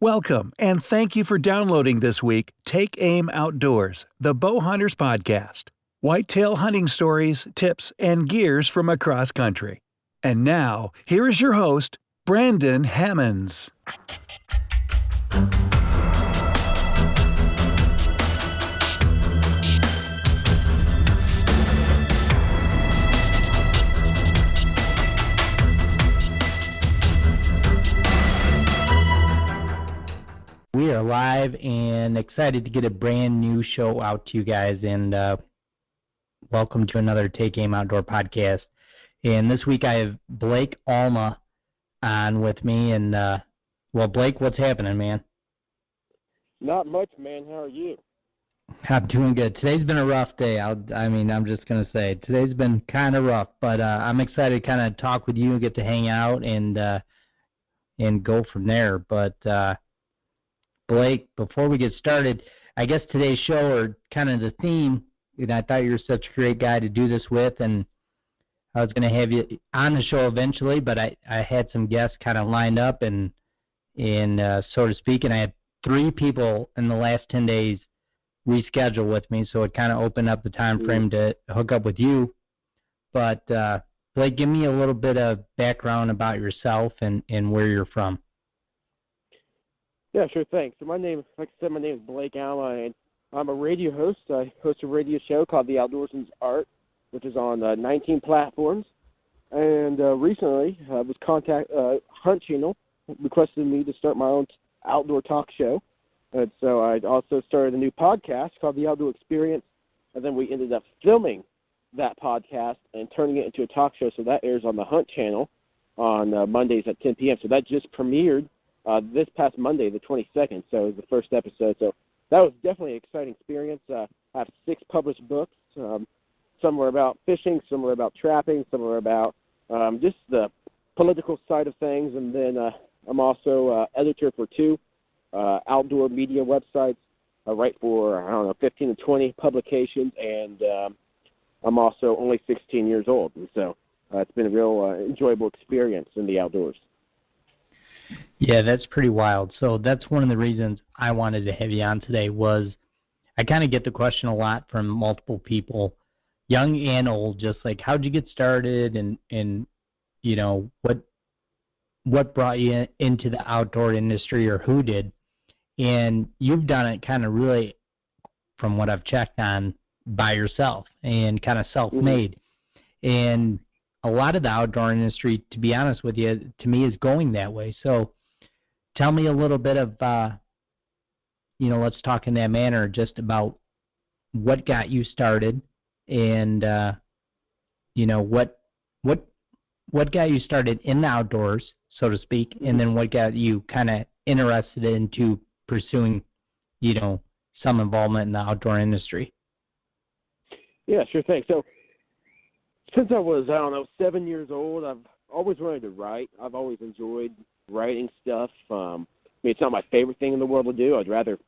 Welcome, and thank you for downloading this week Take Aim Outdoors, the Bow Hunters Podcast. Whitetail hunting stories, tips, and gears from across country. And now, here is your host, Brandon Hammonds. We are live and excited to get a brand new show out to you guys, and welcome to another Take Aim Outdoor podcast. And this week I have Blake Alma on with me, and well, Blake, what's happening, man? Not much, man. How are you? I'm doing good. Today's been a rough day. I'm just gonna say today's been kind of rough, but I'm excited to kind of talk with you and get to hang out and go from there. But Blake, before we get started, I guess today's show, or kind of the theme, and I thought you were such a great guy to do this with, and I was going to have you on the show eventually, but I had some guests kind of lined up, and so to speak, and I had 3 people in the last 10 days reschedule with me, so it kind of opened up the time frame to hook up with you. But Blake, give me a little bit of background about yourself and where you're from. Yeah, sure thing. So my name is Blake Alma, and I'm a radio host. I host a radio show called The Outdoorsman's Art, which is on 19 platforms. And recently, Hunt Channel requested me to start my own outdoor talk show. And so I also started a new podcast called The Outdoor Experience, and then we ended up filming that podcast and turning it into a talk show. So that airs on the Hunt Channel on Mondays at 10 p.m. So that just premiered this past Monday, the 22nd, so it was the first episode. So that was definitely an exciting experience. I have 6 published books. Some are about fishing, some are about trapping, some are about just the political side of things. And then I'm also editor for 2 outdoor media websites. I write for, 15 to 20 publications, and I'm also only 16 years old. And so it's been a real enjoyable experience in the outdoors. Yeah, that's pretty wild. So that's one of the reasons I wanted to have you on today. Was I kind of get the question a lot from multiple people, young and old, just like, how'd you get started, and you know, what brought you into the outdoor industry, or who did? And you've done it kind of really, from what I've checked on, by yourself and kind of self-made. And a lot of the outdoor industry, to be honest with you, to me is going that way. So tell me a little bit of, let's talk in that manner, just about what got you started, and, what got you started in the outdoors, so to speak, and then what got you kind of interested into pursuing, some involvement in the outdoor industry. Yeah, sure thing. So since I was, 7 years old, I've always wanted to write. I've always enjoyed writing stuff. It's not my favorite thing in the world to do. I'd rather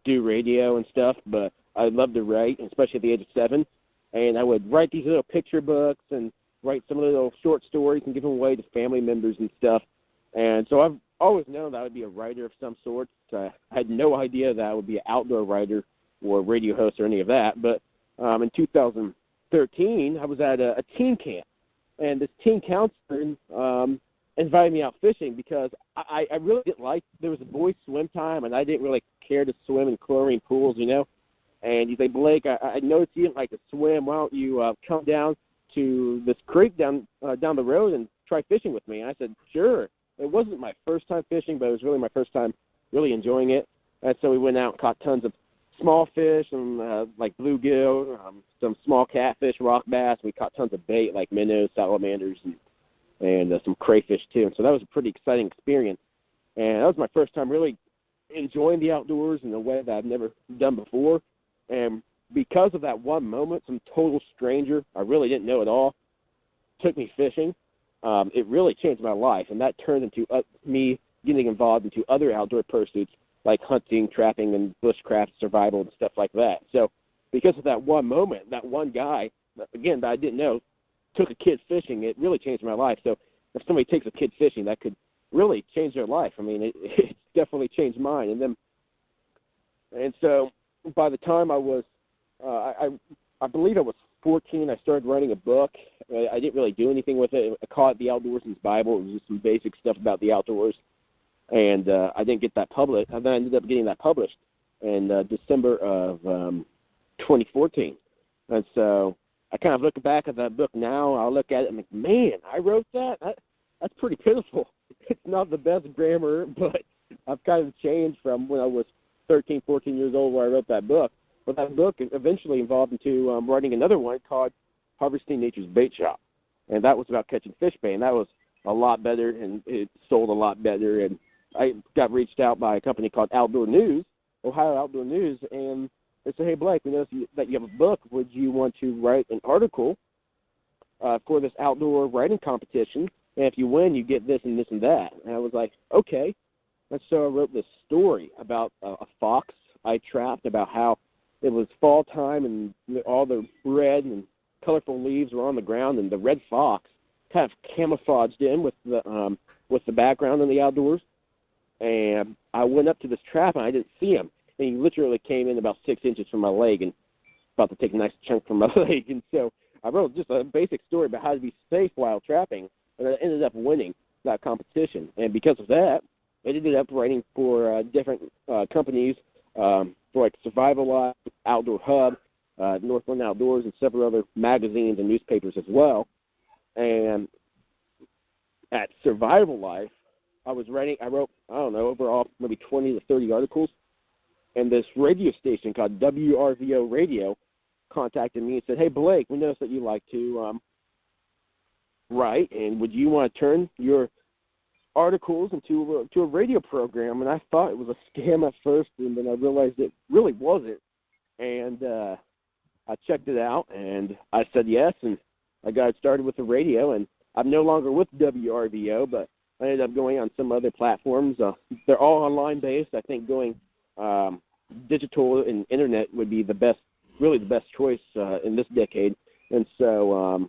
do radio and stuff, but I love to write, especially at the age of 7. And I would write these little picture books and write some little short stories and give them away to family members and stuff. And so I've always known that I would be a writer of some sort. I had no idea that I would be an outdoor writer or a radio host or any of that. But in 2013, I was at a teen camp, and this teen counselor invited me out fishing because I really didn't like, there was a boys' swim time, and I didn't really care to swim in chlorine pools, And he's like, Blake, I noticed you didn't like to swim. Why don't you come down to this creek down the road and try fishing with me? And I said, sure. It wasn't my first time fishing, but it was really my first time really enjoying it. And so we went out and caught tons of small fish and like bluegill, some small catfish, rock bass. We caught tons of bait like minnows, salamanders, and some crayfish too. And so that was a pretty exciting experience. And that was my first time really enjoying the outdoors in a way that I've never done before. And because of that one moment, some total stranger I really didn't know at all took me fishing. It really changed my life, and that turned into me getting involved into other outdoor pursuits like hunting, trapping, and bushcraft, survival, and stuff like that. So because of that one moment, that one guy, again, that I didn't know, took a kid fishing, it really changed my life. So if somebody takes a kid fishing, that could really changed their life. I mean, it definitely changed mine. And so by the time I was, I believe I was 14, I started writing a book. I didn't really do anything with it. I called it The Outdoorsman's Bible. It was just some basic stuff about the outdoors. And I didn't get that published. And then I ended up getting that published in December of 2014. And so I kind of look back at that book now. I'll look at it and I'm like, man, I wrote that? That's pretty pitiful. It's not the best grammar, but I've kind of changed from when I was 13, 14 years old where I wrote that book. But that book eventually evolved into writing another one called Harvesting Nature's Bait Shop. And that was about catching fish bait. And that was a lot better, and it sold a lot better. And I got reached out by a company called Outdoor News, Ohio Outdoor News, and they said, hey, Blake, we noticed that you have a book. Would you want to write an article for this outdoor writing competition? And if you win, you get this and this and that. And I was like, okay. And so I wrote this story about a fox I trapped, about how it was fall time and all the red and colorful leaves were on the ground, and the red fox kind of camouflaged in with the background in the outdoors. And I went up to this trap, and I didn't see him. And he literally came in about 6 inches from my leg and about to take a nice chunk from my leg. And so I wrote just a basic story about how to be safe while trapping, and I ended up winning that competition. And because of that, I ended up writing for different companies, for like Survival Life, Outdoor Hub, Northland Outdoors, and several other magazines and newspapers as well. And at Survival Life, I wrote, I don't know, overall maybe 20 to 30 articles. And this radio station called WRVO Radio contacted me and said, hey, Blake, we noticed that you like to write, and would you want to turn your articles into a radio program? And I thought it was a scam at first, and then I realized it really wasn't. And I checked it out, and I said yes, and I got started with the radio. And I'm no longer with WRVO, but I ended up going on some other platforms. They're all online-based. I think going digital and internet would be the best choice in this decade. And so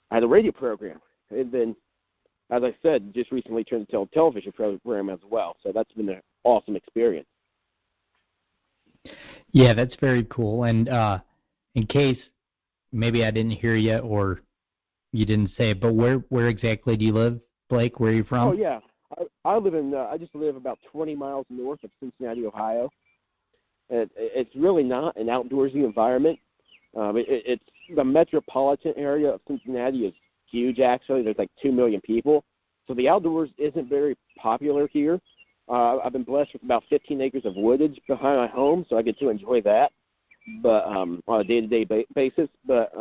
I had a radio program. And then, as I said, just recently turned into a television program as well. So that's been an awesome experience. Yeah, that's very cool. And in case maybe I didn't hear you or you didn't say it, but where exactly do you live, Blake? Where are you from? Oh, yeah. I live I just live about 20 miles north of Cincinnati, Ohio. It's really not an outdoorsy environment. It's the metropolitan area of Cincinnati is huge, actually. There's like 2 million people. So the outdoors isn't very popular here. I've been blessed with about 15 acres of woodage behind my home, so I get to enjoy that, but on a day-to-day basis. But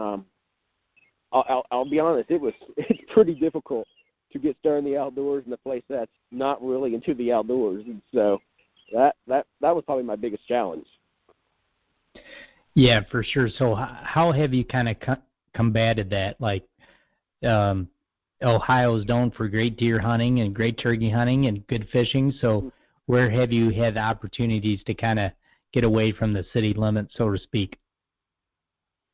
I'll be honest, it's pretty difficult to get started in the outdoors in a place that's not really into the outdoors. And so that was probably my biggest challenge. Yeah, for sure. So how have you kind of combated that? Like, Ohio's known for great deer hunting and great turkey hunting and good fishing. So where have you had the opportunities to kind of get away from the city limits, so to speak?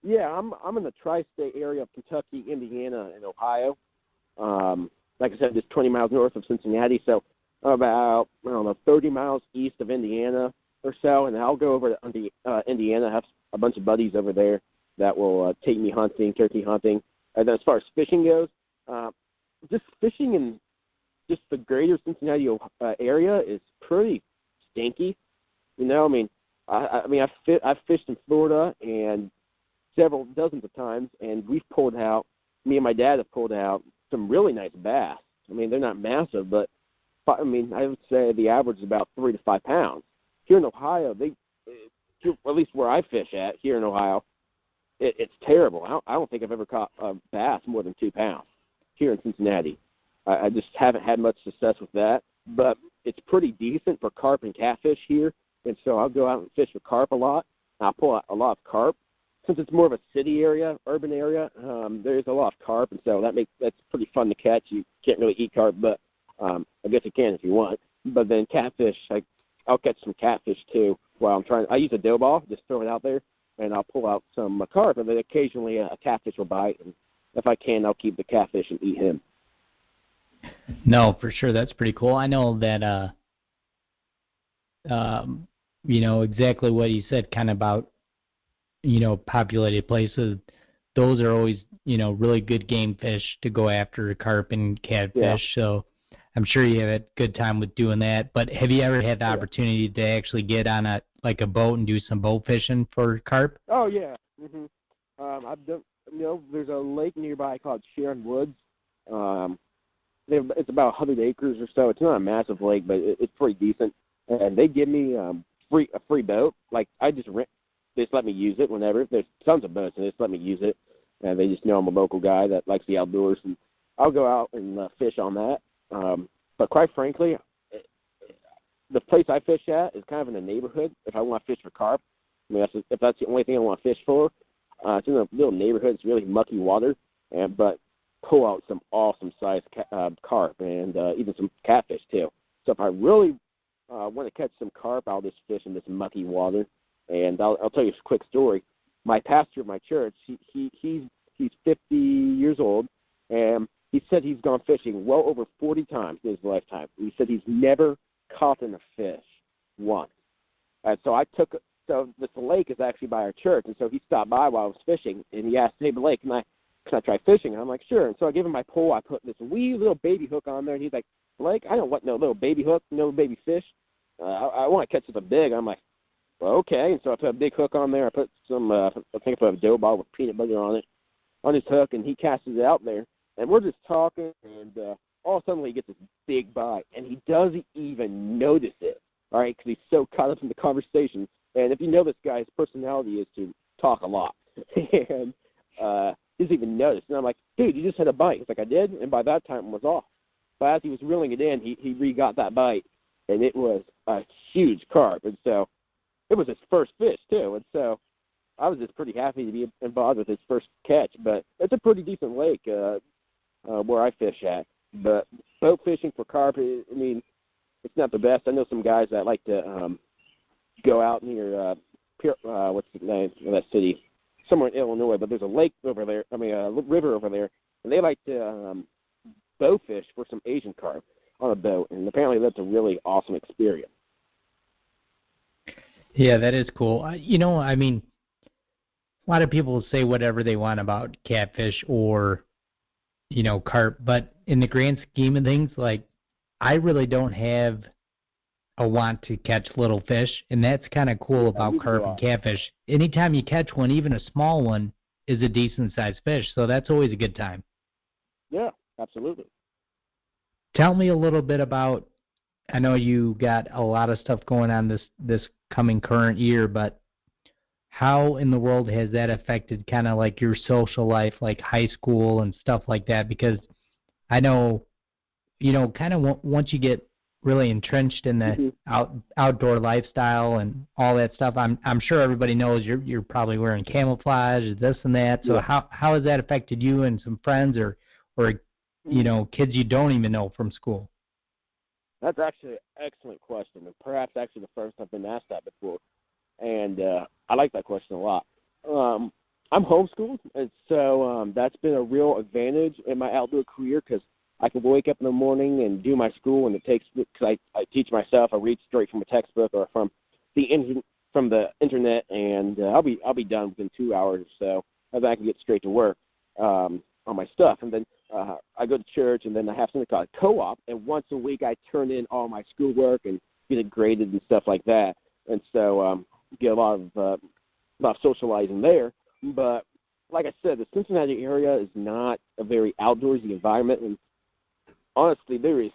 Yeah, I'm in the tri-state area of Kentucky, Indiana, and Ohio. Like I said, just 20 miles north of Cincinnati, so about, 30 miles east of Indiana or so, and I'll go over to Indiana. I have a bunch of buddies over there that will take me hunting, turkey hunting. And then as far as fishing goes, just fishing in just the greater Cincinnati area is pretty stinky. I've fished in Florida and several dozens of times, and me and my dad have pulled out some really nice bass. I mean, they're not massive, but I would say the average is about 3 to 5 pounds. Here in Ohio, at least where I fish at here in Ohio, it's terrible. I don't think I've ever caught a bass more than 2 pounds here in Cincinnati. I just haven't had much success with that, but it's pretty decent for carp and catfish here, and so I'll go out and fish for carp a lot. I'll pull out a lot of carp. Since it's more of a city area, urban area, there's a lot of carp, and so that's pretty fun to catch. You can't really eat carp, but I guess you can if you want. But then catfish, I'll catch some catfish too while I'm trying. I use a dough ball, just throw it out there, and I'll pull out some carp, and then occasionally a catfish will bite, and if I can, I'll keep the catfish and eat him. No, for sure. That's pretty cool. I know that, exactly what you said kind of about, populated places. Those are always, really good game fish to go after, carp and Yeah. catfish. So I'm sure you have a good time with doing that. But have you ever had the Yeah. opportunity to actually get on a boat and do some boat fishing for carp? Oh yeah. I've done. There's a lake nearby called Sharon Woods. Um, it's about 100 acres or so. It's not a massive lake, but it's pretty decent. And they give me a free boat. Like I just rent. They just let me use it whenever. There's tons of boats, and they just let me use it. And they just know I'm a local guy that likes the outdoors, and I'll go out and fish on that. But quite frankly, the place I fish at is kind of in a neighborhood. If I want to fish for carp, I mean, if that's the only thing I want to fish for, it's in a little neighborhood. It's really mucky water, but pull out some awesome sized carp and even some catfish too. So if I really want to catch some carp, I'll just fish in this mucky water. And I'll tell you a quick story. My pastor of my church, he's 50 years old, and he said he's gone fishing well over 40 times in his lifetime. He said he's never caught in a fish once. And so this lake is actually by our church, and so he stopped by while I was fishing, and he asked, "Hey, Blake, can I try fishing?" And I'm like, "Sure." And so I give him my pole. I put this wee little baby hook on there, and he's like, "Blake, I don't want no little baby hook, no baby fish. I want to catch something big." I'm like, "Well, okay." And so I put a big hook on there. I put some, I think I put a dough ball with peanut butter on it, on his hook, and he casts it out there. And we're just talking, and all of a sudden he gets this big bite, and he doesn't even notice it, all right, because he's so caught up in the conversation. And if you know this guy, his personality is to talk a lot. And he doesn't even notice. And I'm like, "Dude, you just had a bite." He's like, "I did?" And by that time it was off. But as he was reeling it in, he re-got that bite, and it was a huge carp. And so it was his first fish, too. And so I was just pretty happy to be involved with his first catch. But it's a pretty decent lake where I fish at. But boat fishing for carp, I mean, it's not the best. I know some guys that like to go out near, what's the name of that city? Somewhere in Illinois, but there's a lake over there, a river over there, and they like to bow fish for some Asian carp on a boat, and apparently that's a really awesome experience. Yeah, that is cool. A lot of people say whatever they want about catfish or, carp, but in the grand scheme of things, like, I really don't have a want to catch little fish, and that's kind of cool about carp and catfish. Anytime you catch one, even a small one, is a decent-sized fish, so that's always a good time. Yeah, absolutely. Tell me a little bit about, I know you got a lot of stuff going on this coming current year, but how in the world has that affected kind of like your social life, like high school and stuff like that? Because I know, kind of once you get really entrenched in the outdoor lifestyle and all that stuff, I'm sure everybody knows you're probably wearing camouflage, this and that. So yeah. how has that affected you and some friends or kids you don't even know from school? That's actually an excellent question, and perhaps actually the first I've been asked that before. And I like that question a lot. I'm homeschooled, and so that's been a real advantage in my outdoor career because I can wake up in the morning and do my school, and it takes because I teach myself. I read straight from a textbook or from the internet, and I'll be done within 2 hours or so, and then I can get straight to work on my stuff. And then I go to church, and then I have something called co-op, and once a week I turn in all my schoolwork and get it graded and stuff like that. And so get a lot of socializing there. But like I said, the Cincinnati area is not a very outdoorsy environment, and honestly, there is,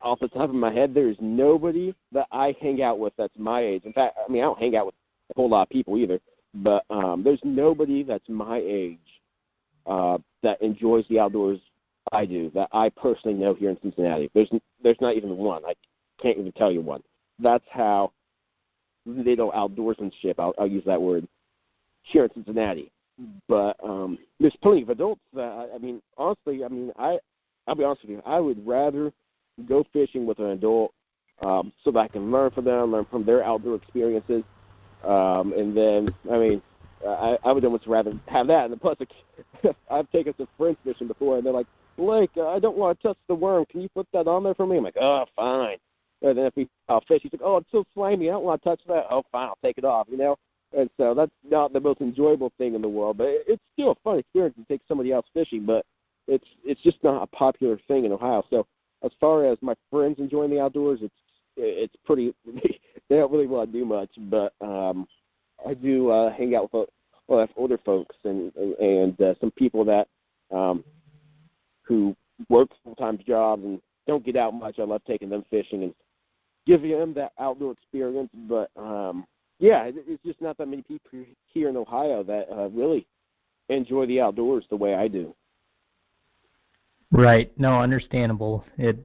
off the top of my head, there is nobody that I hang out with that's my age. In fact, I don't hang out with a whole lot of people either, but there's nobody that's my age that enjoys the outdoors I do, that I personally know here in Cincinnati. There's not even one. I can't even tell you one. That's how little outdoorsmanship, I'll use that word, here in Cincinnati. But there's plenty of adults that, honestly, I'll be honest with you, I would rather go fishing with an adult so that I can learn from them, learn from their outdoor experiences. And then, I would almost rather have that. And plus, I've taken some friends fishing before, and they're like, Blake, I don't want to touch the worm. Can you put that on there for me? I'm like, oh, fine. And then if we fish, he's like, oh, it's so slimy. I don't want to touch that. Oh, fine, I'll take it off, you know? And so that's not the most enjoyable thing in the world, but it's still a fun experience to take somebody else fishing, but it's just not a popular thing in Ohio. So as far as my friends enjoying the outdoors, it's pretty – they don't really want to do much, but I do hang out with a lot of older folks and some people that who work full-time jobs and don't get out much. I love taking them fishing and giving them that outdoor experience. But, yeah, it's just not that many people here in Ohio that really enjoy the outdoors the way I do. Right. No, understandable. For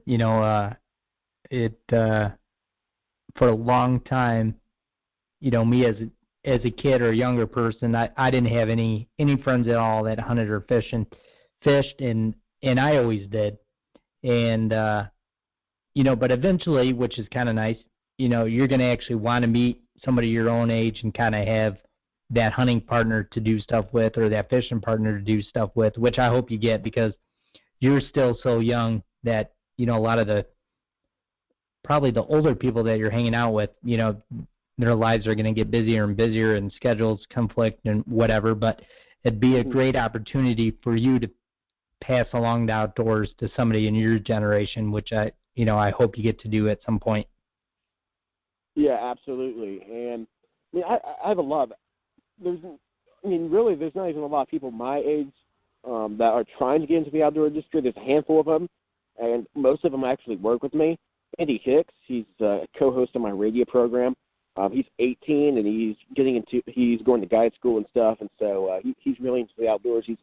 a long time, me as a kid or a younger person, I didn't have any friends at all that hunted or fished, and I always did. And, but eventually, which is kind of nice, you're going to actually want to meet somebody your own age and kind of have that hunting partner to do stuff with or that fishing partner to do stuff with, which I hope you get because you're still so young that, a lot of probably the older people that you're hanging out with, their lives are going to get busier and busier and schedules conflict and whatever, but it'd be a great opportunity for you to pass along the outdoors to somebody in your generation, which I hope you get to do at some point. Yeah, absolutely. And I mean, I have a lot of, really, there's not even a lot of people my age that are trying to get into the outdoor industry. There's a handful of them, and most of them actually work with me. Andy Hicks, he's a co-host on my radio program. He's 18, and he's going to guide school and stuff, and so he's really into the outdoors. He's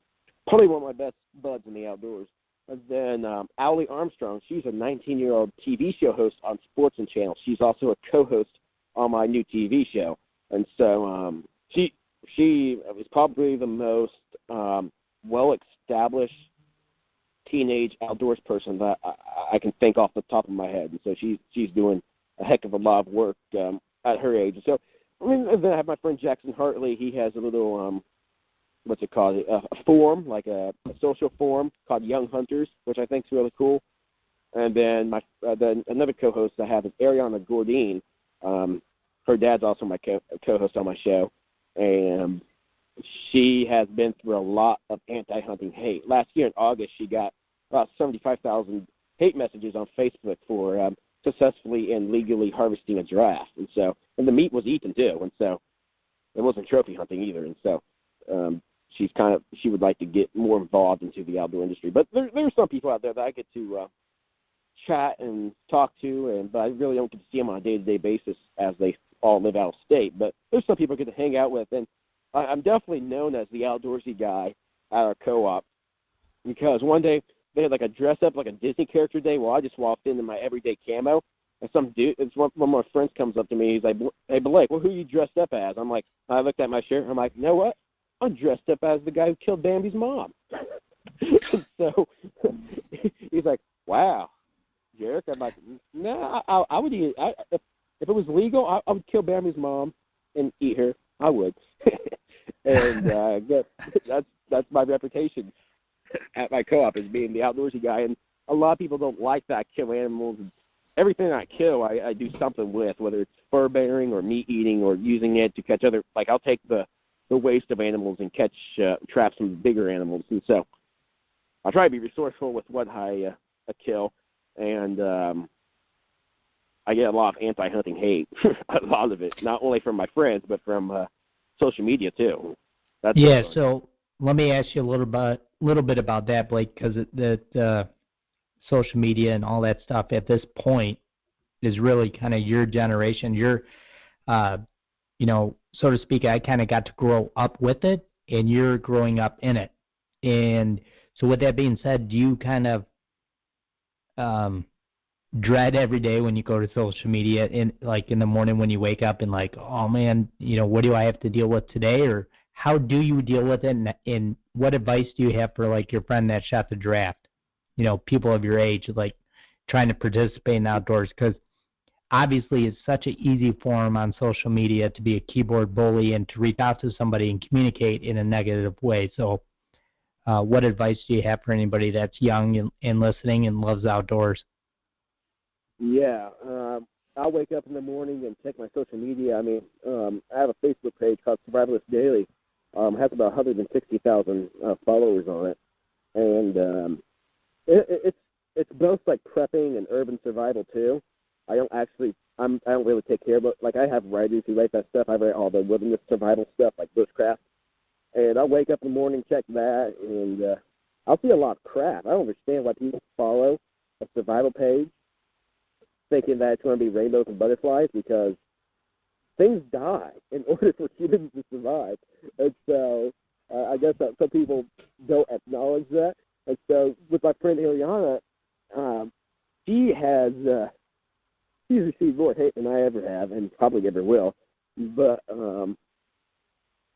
probably one of my best buds in the outdoors. And then Owlie Armstrong, she's a 19-year-old TV show host on Sportsman Channel. She's also a co-host on my new TV show. And so she is probably the most well-established teenage outdoors person that I can think off the top of my head. And so she's doing a heck of a lot of work at her age. And so, and then I have my friend Jackson Hartley. He has a little what's it called? A forum, like a social forum called Young Hunters, which I think is really cool. And then then another co-host I have is Ariana Gordine. Her dad's also my co-host on my show, and she has been through a lot of anti-hunting hate. Last year in August, she got about 75,000 hate messages on Facebook for successfully and legally harvesting a giraffe. And the meat was eaten too, and so it wasn't trophy hunting either. And so she would like to get more involved into the outdoor industry. But there's some people out there that I get to chat and talk to, but I really don't get to see them on a day-to-day basis as they all live out of state. But there's some people I get to hang out with, and I'm definitely known as the outdoorsy guy at our co-op because one day they had like a dress-up, like a Disney character day. Well, I just walked in my everyday camo, and some dude, one of my friends comes up to me. He's like, "Hey, Blake, well, who are you dressed up as?" I'm like, I looked at my shirt. I'm like, you know what? I'm dressed up as the guy who killed Bambi's mom. So he's like, wow, Jerk. I'm like, no, I would eat it. If it was legal, I would kill Bambi's mom and eat her. I would. And that's my reputation at my co-op as being the outdoorsy guy. And a lot of people don't like that I kill animals. Everything I kill, I do something with, whether it's fur bearing or meat eating or using it to catch other. Like I'll take the waste of animals and trap some bigger animals. And so I try to be resourceful with what I kill, and I get a lot of anti-hunting hate, a lot of it, not only from my friends, but from social media too. So let me ask you a little bit about that, Blake, because that social media and all that stuff at this point is really kind of your generation. You're, so to speak, I kind of got to grow up with it, and you're growing up in it. And so with that being said, do you kind of dread every day when you go to social media, in the morning when you wake up and like, oh man, what do I have to deal with today? Or how do you deal with it? And what advice do you have for like your friend that shot the draft? People of your age, like trying to participate in outdoors, because obviously it's such an easy form on social media to be a keyboard bully and to reach out to somebody and communicate in a negative way. So what advice do you have for anybody that's young and listening and loves outdoors? Yeah, I'll wake up in the morning and check my social media. I mean, I have a Facebook page called Survivalist Daily. It has about 160,000 followers on it, and it's both like prepping and urban survival too. I don't really take care of it. Like, I have writers who write that stuff. I write all the wilderness survival stuff, like bushcraft. And I'll wake up in the morning, check that, and I'll see a lot of crap. I don't understand why people follow a survival page thinking that it's going to be rainbows and butterflies, because things die in order for humans to survive. And so I guess that some people don't acknowledge that. And so with my friend Ariana, she's received more hate than I ever have, and probably ever will. But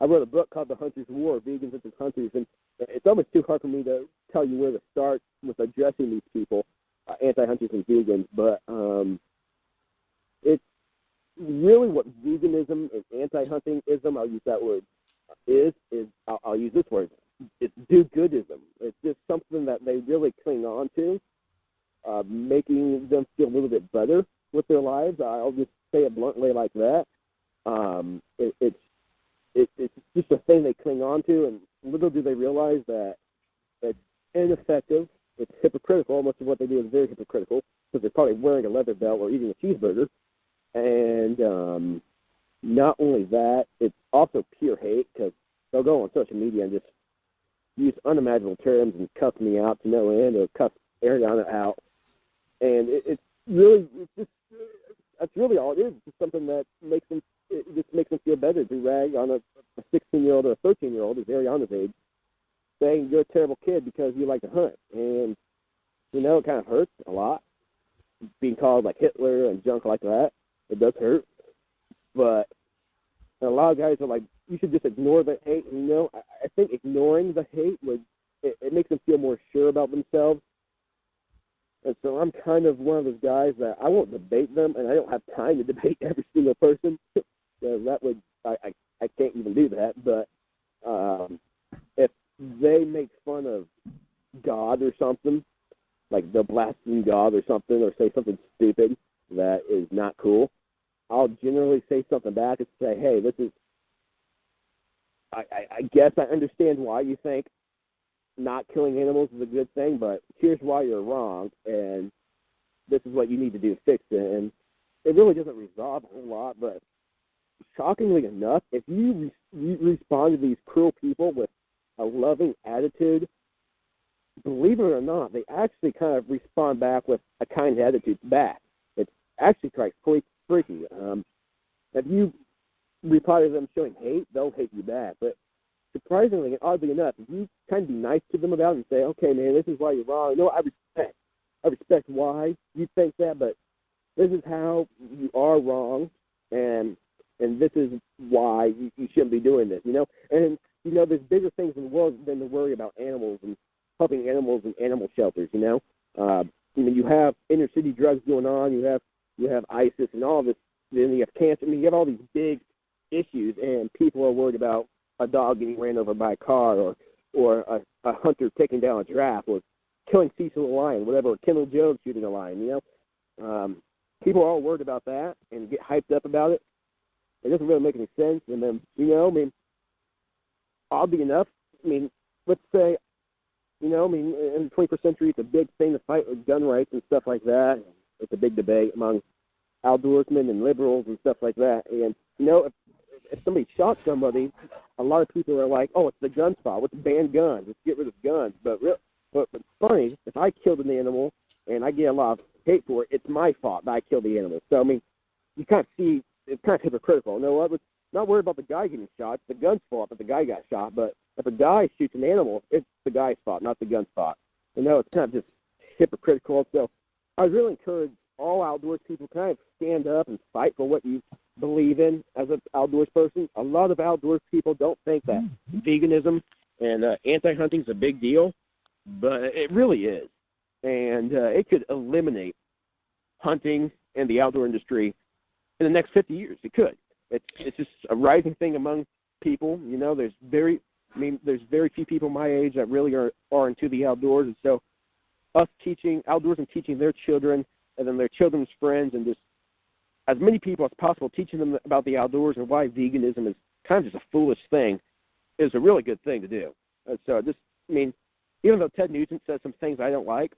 I wrote a book called The Hunter's War, Vegans versus Hunters, and it's almost too hard for me to tell you where to start with addressing these people, anti-hunters and vegans, but it's really what veganism and anti-huntingism, I'll use that word, I'll use this word, it's do-goodism. It's just something that they really cling on to, making them feel a little bit better with their lives. I'll just say it bluntly like that. It's just a thing they cling on to, and little do they realize that it's ineffective. It's hypocritical. Most of what they do is very hypocritical, because they're probably wearing a leather belt or eating a cheeseburger. And not only that, it's also pure hate, because they'll go on social media and just use unimaginable terms and cuss me out to no end, or cuss Ariana out. And that's really all it is. It's just something that makes them feel better to rag on a 16-year-old or a 13-year-old, as Ariana's age, saying you're a terrible kid because you like to hunt. And, it kind of hurts a lot, being called like Hitler and junk like that. It does hurt. But a lot of guys are like, you should just ignore the hate. And, I think ignoring the hate it makes them feel more sure about themselves. And so I'm kind of one of those guys that I won't debate them, and I don't have time to debate every single person. I can't even do that. But if they make fun of God or something, like they'll blaspheme God or something, or say something stupid that is not cool, I'll generally say something back and say, hey, this is, I guess I understand why you think not killing animals is a good thing, but here's why you're wrong, and this is what you need to do to fix it. And it really doesn't resolve a whole lot, but shockingly enough, if you respond to these cruel people with a loving attitude, believe it or not, they actually kind of respond back with a kind attitude back. It's actually quite freaky. If you reply to them showing hate, they'll hate you back. But surprisingly and oddly enough, if you kind of be nice to them about it and say, okay, man, this is why you're wrong. I respect why you think that, but this is how you are wrong, and this is why you shouldn't be doing this, And, there's bigger things in the world than to worry about animals and helping animals in animal shelters, you have inner city drugs going on, you have ISIS and all this, then you have cancer. You have all these big issues, and people are worried about a dog getting ran over by a car, or a hunter taking down a giraffe, or killing Cecil the lion, whatever, or Kendall Jones shooting a lion, People are all worried about that and get hyped up about it. It doesn't really make any sense. And then, oddly enough, let's say, in the 21st century, it's a big thing to fight with gun rights and stuff like that. It's a big debate among outdoorsmen and liberals and stuff like that. And, if somebody shot somebody, a lot of people are like, oh, it's the gun's fault. Let's ban guns. Let's get rid of guns. But it's funny, if I killed an animal and I get a lot of hate for it, it's my fault that I killed the animal. So, you kind of see, it's kind of hypocritical. Let's not worry about the guy getting shot. It's the gun's fault that the guy got shot. But if a guy shoots an animal, it's the guy's fault, not the gun's fault. It's kind of just hypocritical. So I really encourage all outdoors people kind of stand up and fight for what you believe in as an outdoors person. A lot of outdoors people don't think that veganism and anti-hunting is a big deal, but it really is. And it could eliminate hunting and the outdoor industry in the next 50 years. It could. It's just a rising thing among people. There's very I mean, there's very few people my age that really are into the outdoors, and so us teaching outdoors and teaching their children and then their children's friends and just as many people as possible, teaching them about the outdoors and why veganism is kind of just a foolish thing is a really good thing to do. And so even though Ted Nugent says some things I don't like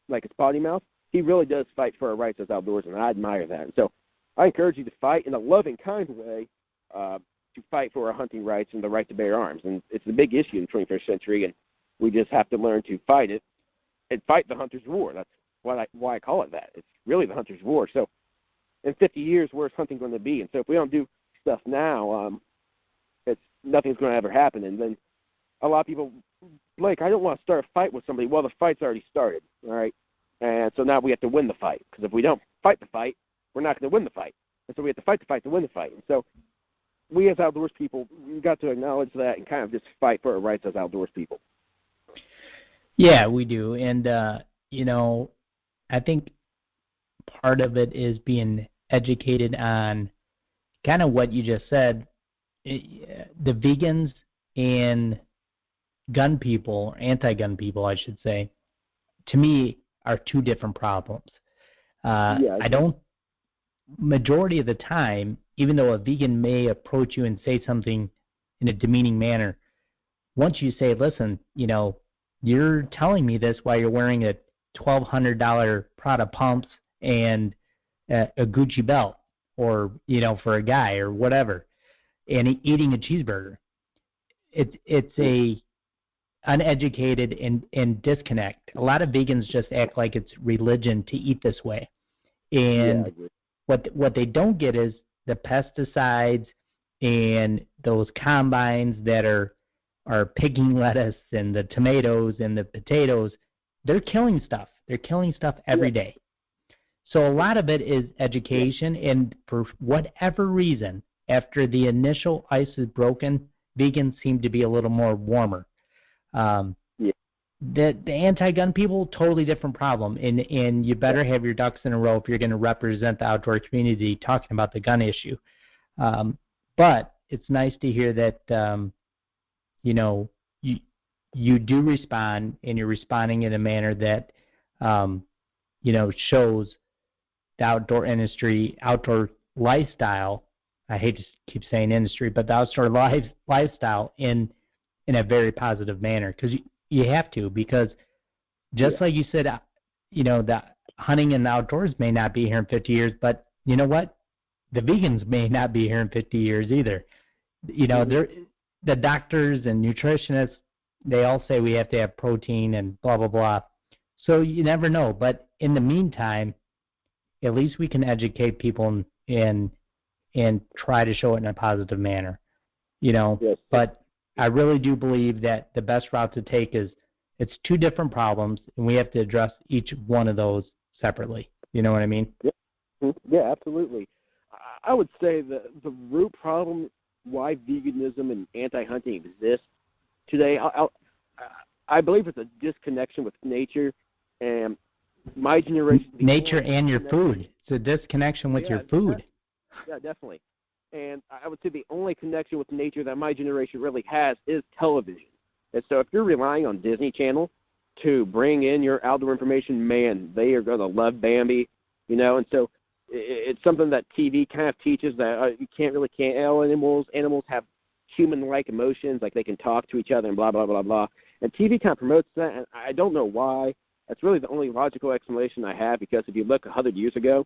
his potty mouth, he really does fight for our rights as outdoors, and I admire that. And so I encourage you to fight in a loving, kind way to fight for our hunting rights and the right to bear arms. And it's a big issue in the 21st century, and we just have to learn to fight it and fight the hunter's war. That's why I call it that. It's really the hunter's war. So in 50 years, where's hunting going to be? And so if we don't do stuff now, nothing's going to ever happen. And then a lot of people, Blake, I don't want to start a fight with somebody. Well, the fight's already started, all right? And so now we have to win the fight, because if we don't fight the fight, we're not going to win the fight. And so we have to fight the fight to win the fight. And so we as outdoors people, we've got to acknowledge that and kind of just fight for our rights as outdoors people. Yeah, we do. And, I think part of it is being educated on kind of what you just said. The vegans and gun people, anti-gun people, I should say, to me are two different problems. Majority of the time, even though a vegan may approach you and say something in a demeaning manner, once you say, listen, you're telling me this while you're wearing a $1,200 Prada pumps and a Gucci belt, or, for a guy or whatever, and eating a cheeseburger. It's a uneducated and disconnect. A lot of vegans just act like it's religion to eat this way. And what they don't get is the pesticides and those combines that are picking lettuce and the tomatoes and the potatoes. They're killing stuff. They're killing stuff every day. So a lot of it is education, and for whatever reason, after the initial ice is broken, vegans seem to be a little more warmer. The anti-gun people, totally different problem, and you better have your ducks in a row if you're going to represent the outdoor community talking about the gun issue. But it's nice to hear that you do respond, and you're responding in a manner that shows the outdoor industry, outdoor lifestyle. I hate to keep saying industry, but the outdoor lifestyle in a very positive manner, because you have to, because just like you said, the hunting and the outdoors may not be here in 50 years, but you know what? The vegans may not be here in 50 years either. The doctors and nutritionists, they all say we have to have protein and blah, blah, blah. So you never know. But in the meantime, at least we can educate people and try to show it in a positive manner, Yes. But I really do believe that the best route to take is, it's two different problems, and we have to address each one of those separately. You know what I mean? Yeah, absolutely. I would say the root problem why veganism and anti-hunting exists today, I believe it's a disconnection with nature, and my generation... Nature and your food. It's a disconnection with your food. Yeah, definitely. And I would say the only connection with nature that my generation really has is television. And so if you're relying on Disney Channel to bring in your outdoor information, man, they are going to love Bambi, And so it's something that TV kind of teaches, that you can't really kill animals. Animals have human-like emotions, like they can talk to each other and blah, blah, blah, blah. And TV kind of promotes that, and I don't know why. That's really the only logical explanation I have, because if you look 100 years ago,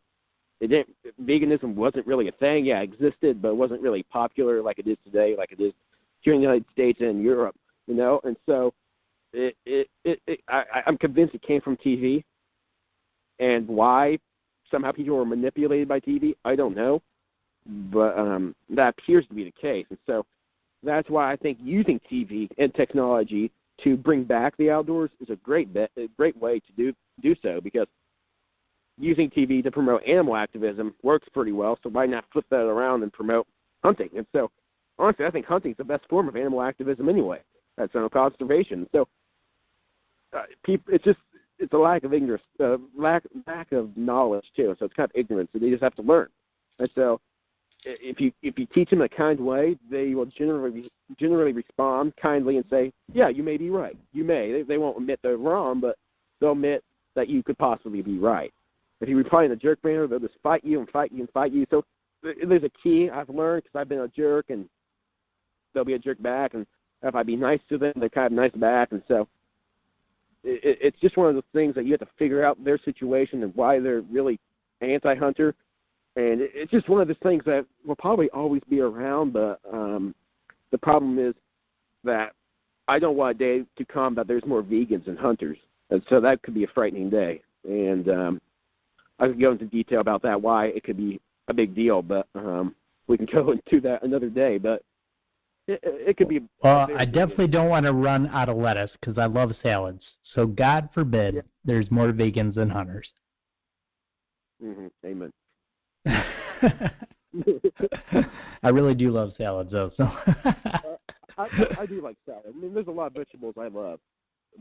veganism wasn't really a thing. Yeah, it existed, but it wasn't really popular like it is today, like it is here in the United States and Europe, And so I'm convinced it came from TV. And why somehow people were manipulated by TV, I don't know. But that appears to be the case. And so that's why I think using TV and technology to bring back the outdoors is a great way to do so, because using TV to promote animal activism works pretty well, so why not flip that around and promote hunting? And so, honestly, I think hunting is the best form of animal activism anyway. That's conservation. So, it's a lack of ignorance, lack of knowledge too. So it's kind of ignorance that they just have to learn. And so, if you teach them a kind way, they will generally respond kindly and say, yeah, you may be right. You may. They won't admit they're wrong, but they'll admit that you could possibly be right. If you reply in a jerk manner, they'll just fight you and fight you and fight you. So there's a key I've learned because I've been a jerk, and they'll be a jerk back. And if I be nice to them, they're kind of nice back. And so it's just one of those things that you have to figure out their situation and why they're really anti-hunter. And it's just one of those things that will probably always be around, but the problem is that I don't want a day to come that there's more vegans than hunters. And so that could be a frightening day. And I could go into detail about that, why it could be a big deal, but we can go into that another day. But it could be. Well, I definitely don't want to run out of lettuce because I love salads. So God forbid there's more vegans than hunters. Mm-hmm. Amen. I really do love salads, though. So I do like salad. I mean, there's a lot of vegetables I love,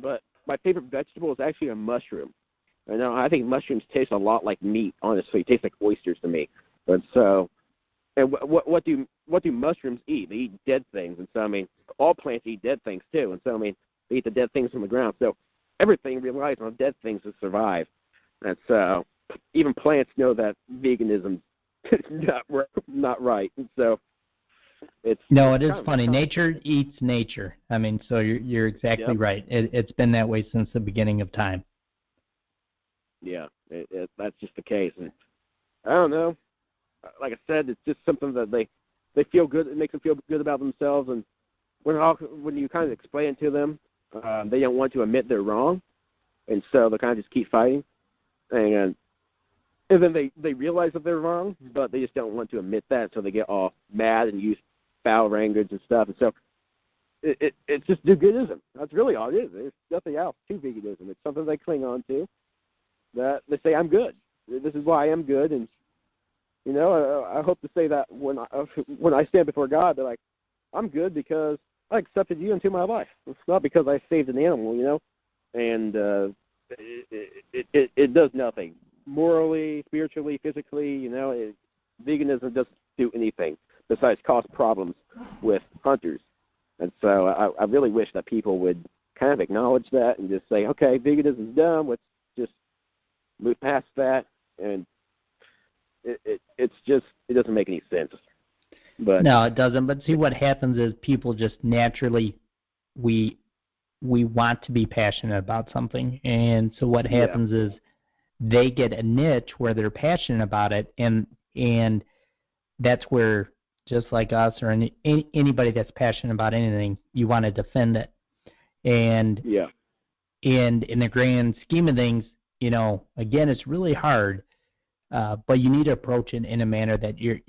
but my favorite vegetable is actually a mushroom. I think mushrooms taste a lot like meat. Honestly, it tastes like oysters to me. And so, and what do mushrooms eat? They eat dead things. And so, I mean, all plants eat dead things too. And so, I mean, they eat the dead things from the ground. So everything relies on dead things to survive. And so, even plants know that veganism is not right. And so, it is funny. Nature eats nature. I mean, so you're exactly right. It's been that way since the beginning of time. Yeah, that's just the case. And I don't know. Like I said, it's just something that they feel good. It makes them feel good about themselves. And when you kind of explain it to them, they don't want to admit they're wrong, and so they kind of just keep fighting. And then they realize that they're wrong, but they just don't want to admit that, so they get all mad and use foul language and stuff. And so it's just do-goodism. That's really all it is. There's nothing else to veganism. It's something they cling on to. That they say, I'm good. This is why I am good. And, I hope to say that when I stand before God, they're like, I'm good because I accepted you into my life. It's not because I saved an animal, And it does nothing. Morally, spiritually, physically, veganism doesn't do anything besides cause problems with hunters. And so I really wish that people would kind of acknowledge that and just say, okay, veganism's dumb. Let's just move past that. And it doesn't make any sense. But no, it doesn't. But see, what happens is people just naturally, we want to be passionate about something. And so what happens is they get a niche where they're passionate about it, and that's where, just like us or anybody that's passionate about anything, you want to defend it. And in the grand scheme of things, again, it's really hard, but you need to approach it in a manner that you're,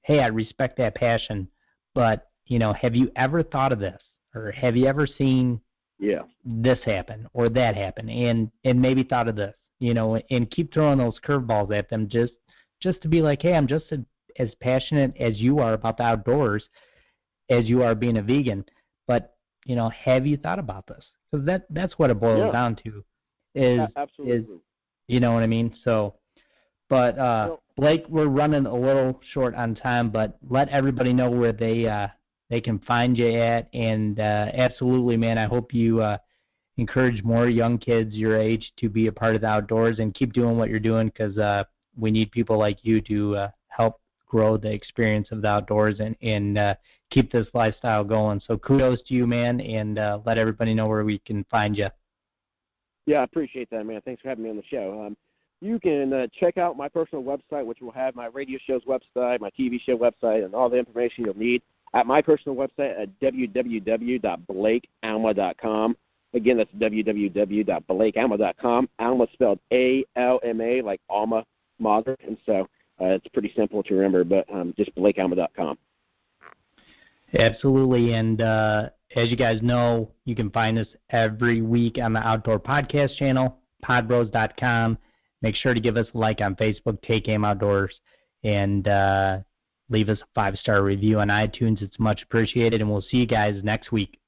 hey, I respect that passion, but, have you ever thought of this? Or have you ever seen this happen or that happen? And maybe thought of this, and keep throwing those curveballs at them just to be like, hey, I'm just as passionate as you are about the outdoors as you are being a vegan. But, have you thought about this? Because that's what it boils down to absolutely. You know what I mean? So, but Blake, we're running a little short on time, but let everybody know where they can find you at. And absolutely, man, I hope you encourage more young kids your age to be a part of the outdoors and keep doing what you're doing, because we need people like you to help grow the experience of the outdoors and keep this lifestyle going. So kudos to you, man, and let everybody know where we can find you. Yeah, I appreciate that, man. Thanks for having me on the show. You can check out my personal website, which will have my radio show's website, my TV show website, and all the information you'll need at my personal website at www.blakealma.com. Again, that's www.blakealma.com. Alma spelled A-L-M-A, like Alma Mater, and so it's pretty simple to remember, but just blakealma.com. Absolutely, and as you guys know, you can find us every week on the Outdoor Podcast channel, podbros.com. Make sure to give us a like on Facebook, Take Aim Outdoors, and leave us a 5-star review on iTunes. It's much appreciated, and we'll see you guys next week.